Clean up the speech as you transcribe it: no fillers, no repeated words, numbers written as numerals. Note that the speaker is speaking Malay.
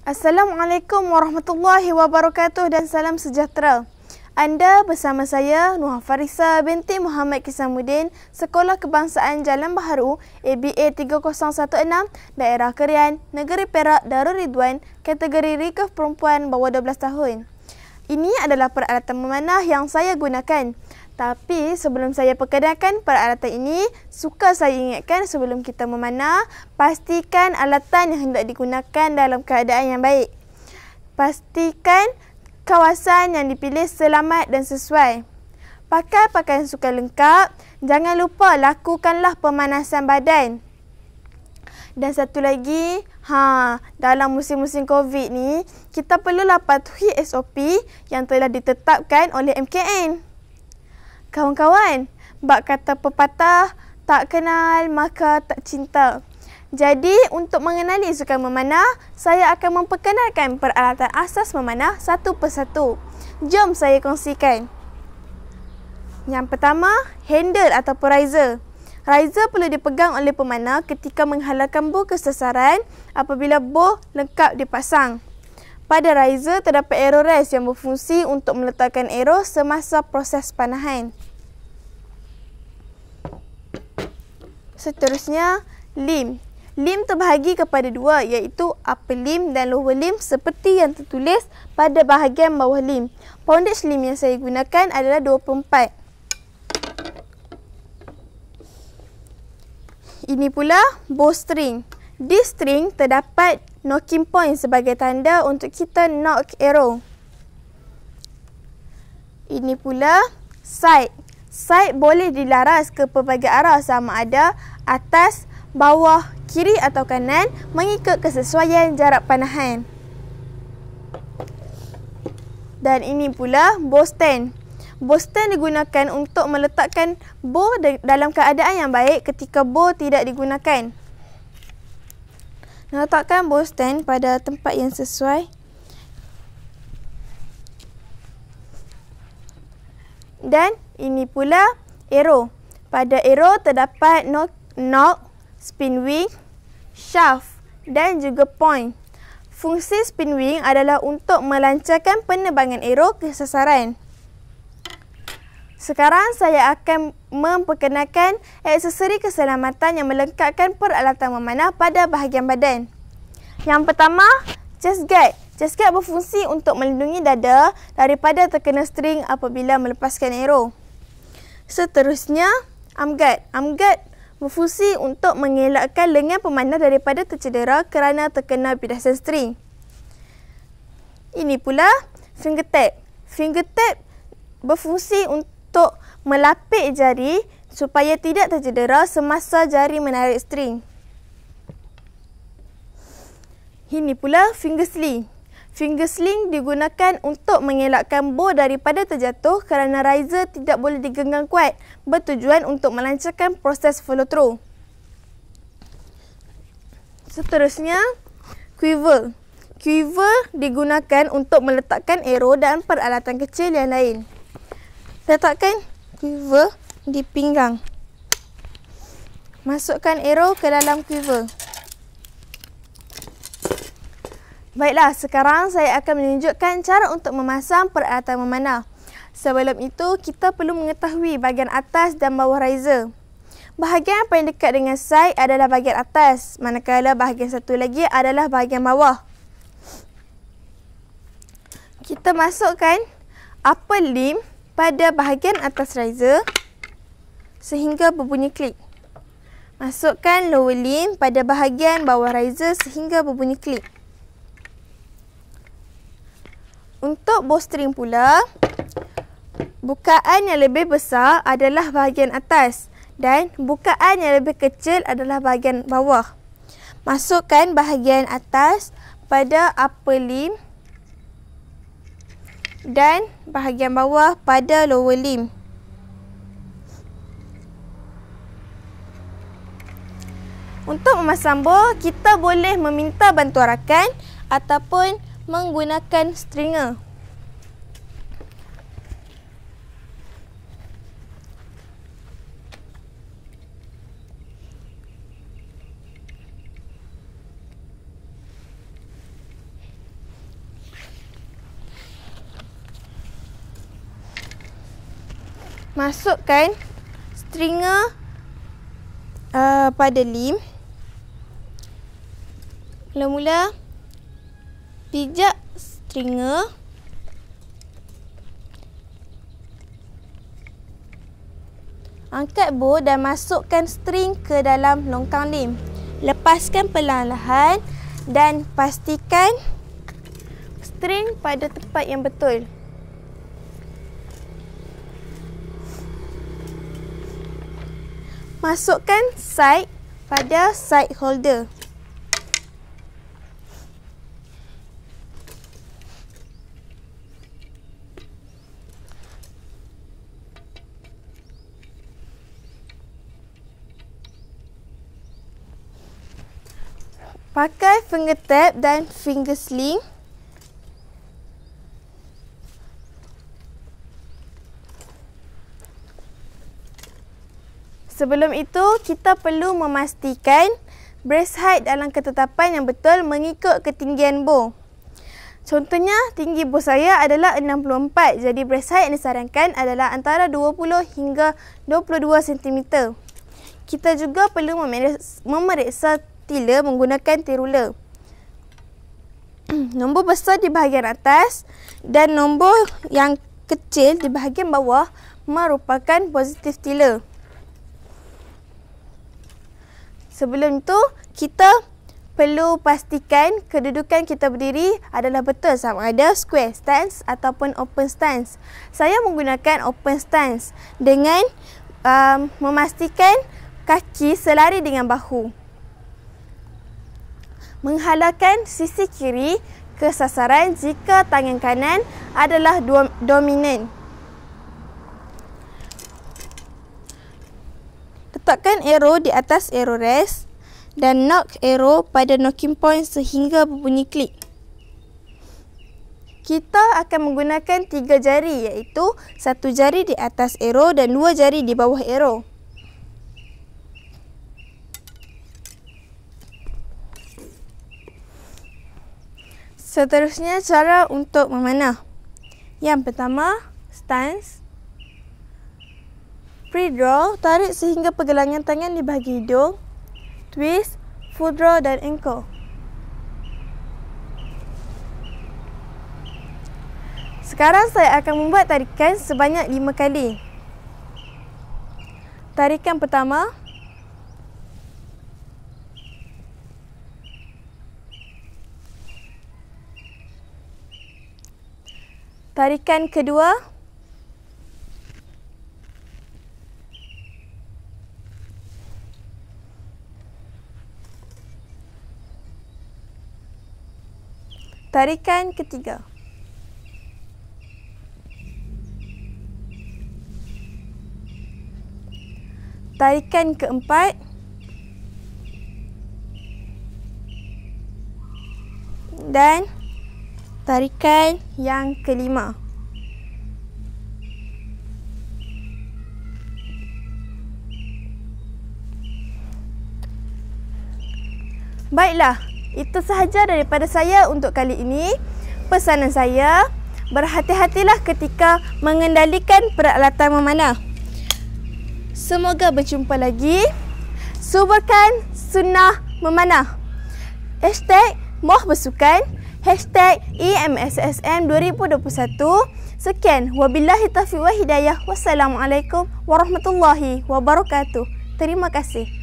Assalamualaikum warahmatullahi wabarakatuh dan salam sejahtera. Anda bersama saya Nuha Farisa binti Muhammad Kisamuddin, Sekolah Kebangsaan Jalan Baharu, ABA 3016, Daerah Kerian, Negeri Perak, Darul Ridwan, kategori rekef perempuan bawah 12 tahun. Ini adalah peralatan memanah yang saya gunakan. Tapi sebelum saya perkenalkan peralatan ini, suka saya ingatkan sebelum kita memanah, pastikan alatan yang hendak digunakan dalam keadaan yang baik. Pastikan kawasan yang dipilih selamat dan sesuai. Pakai pakaian sukan lengkap. Jangan lupa lakukanlah pemanasan badan. Dan satu lagi, dalam musim-musim COVID ni, kita perlulah patuhi SOP yang telah ditetapkan oleh MKN. Kawan-kawan, bak kata pepatah, tak kenal maka tak cinta. Jadi, untuk mengenali sukan memanah, saya akan memperkenalkan peralatan asas memanah satu persatu. Jom saya kongsikan. Yang pertama, handle ataupun riser. Riser perlu dipegang oleh pemanah ketika menghalalkan bow ke sasaran apabila bow lengkap dipasang. Pada riser terdapat arrow rest yang berfungsi untuk meletakkan arrow semasa proses panahan. Seterusnya, limb. Limb terbahagi kepada dua, iaitu upper limb dan lower limb seperti yang tertulis pada bahagian bawah limb. Poundage limb yang saya gunakan adalah 24. Ini pula bowstring. Di string terdapat knocking point sebagai tanda untuk kita knock arrow. Ini pula sight. Sight boleh dilaras ke pelbagai arah sama ada atas, bawah, kiri atau kanan mengikut kesesuaian jarak panahan. Dan ini pula bow stand. Bow stand digunakan untuk meletakkan bow dalam keadaan yang baik ketika bow tidak digunakan. Letakkan bow stand pada tempat yang sesuai. Dan ini pula arrow. Pada arrow terdapat knock, spin wing, shaft dan juga point. Fungsi spin wing adalah untuk melancarkan penerbangan arrow ke sasaran. Sekarang saya akan memperkenalkan aksesori keselamatan yang melengkapkan peralatan memanah pada bahagian badan. Yang pertama, chest guard. Chest guard berfungsi untuk melindungi dada daripada terkena string apabila melepaskan arrow. Seterusnya, arm guard. Arm guard berfungsi untuk mengelakkan lengan pemanah daripada tercedera kerana terkena bidasan string. Ini pula finger tap. Finger tap berfungsi untuk melapik jari supaya tidak tercedera semasa jari menarik string. Ini pula finger sling. Finger sling digunakan untuk mengelakkan bow daripada terjatuh kerana riser tidak boleh digenggam kuat, bertujuan untuk melancarkan proses follow through. Seterusnya, quiver. Quiver digunakan untuk meletakkan arrow dan peralatan kecil yang lain. Letakkan quiver di pinggang. Masukkan arrow ke dalam quiver. Baiklah, sekarang saya akan menunjukkan cara untuk memasang peralatan memanah. Sebelum itu, kita perlu mengetahui bahagian atas dan bawah riser. Bahagian yang paling dekat dengan sight adalah bahagian atas, manakala bahagian satu lagi adalah bahagian bawah. Kita masukkan upper limb pada bahagian atas riser sehingga berbunyi klik. Masukkan lower limb pada bahagian bawah riser sehingga berbunyi klik. Untuk bowstring pula, bukaan yang lebih besar adalah bahagian atas dan bukaan yang lebih kecil adalah bahagian bawah. Masukkan bahagian atas pada upper limb dan bahagian bawah pada lower limb. Untuk memasang bow, kita boleh meminta bantuan rakan ataupun menggunakan stringer. masukkan stringer pada lim. Mula-mula pijak stringer. Angkat bow dan masukkan string ke dalam longkang lim. Lepaskan perlahan-lahan dan pastikan string pada tempat yang betul. Masukkan side pada side holder. Pakai finger tap dan finger sling. Sebelum itu, kita perlu memastikan brace height dalam ketetapan yang betul mengikut ketinggian bow. Contohnya, tinggi bow saya adalah 64, jadi brace height yang disarankan adalah antara 20 hingga 22 cm. Kita juga perlu memeriksa tiller menggunakan T-ruler. Nombor besar di bahagian atas dan nombor yang kecil di bahagian bawah merupakan positif tiller. Sebelum itu, kita perlu pastikan kedudukan kita berdiri adalah betul, sama ada square stance ataupun open stance. Saya menggunakan open stance dengan memastikan kaki selari dengan bahu. Menghalalkan sisi kiri ke sasaran jika tangan kanan adalah dominan. Letakkan arrow di atas arrow rest dan knock arrow pada knocking point sehingga berbunyi klik. Kita akan menggunakan 3 jari, iaitu 1 jari di atas arrow dan 2 jari di bawah arrow. Seterusnya, cara untuk memanah. Yang pertama, stance. Pre-draw, tarik sehingga pergelangan tangan di bahagi hidung. Twist, full draw dan ankle. Sekarang saya akan membuat tarikan sebanyak 5 kali. Tarikan pertama. Tarikan kedua. Tarikan ketiga. Tarikan keempat. Dan tarikan yang kelima. Baiklah, itu sahaja daripada saya untuk kali ini. Pesanan saya, berhati-hatilah ketika mengendalikan peralatan memanah. Semoga berjumpa lagi. Suburkan sunnah memanah. #MohBersukan. #EMSSM 2021. Sekian. Wabillahi taufiq wa hidayah. Wassalamualaikum warahmatullahi wabarakatuh. Terima kasih.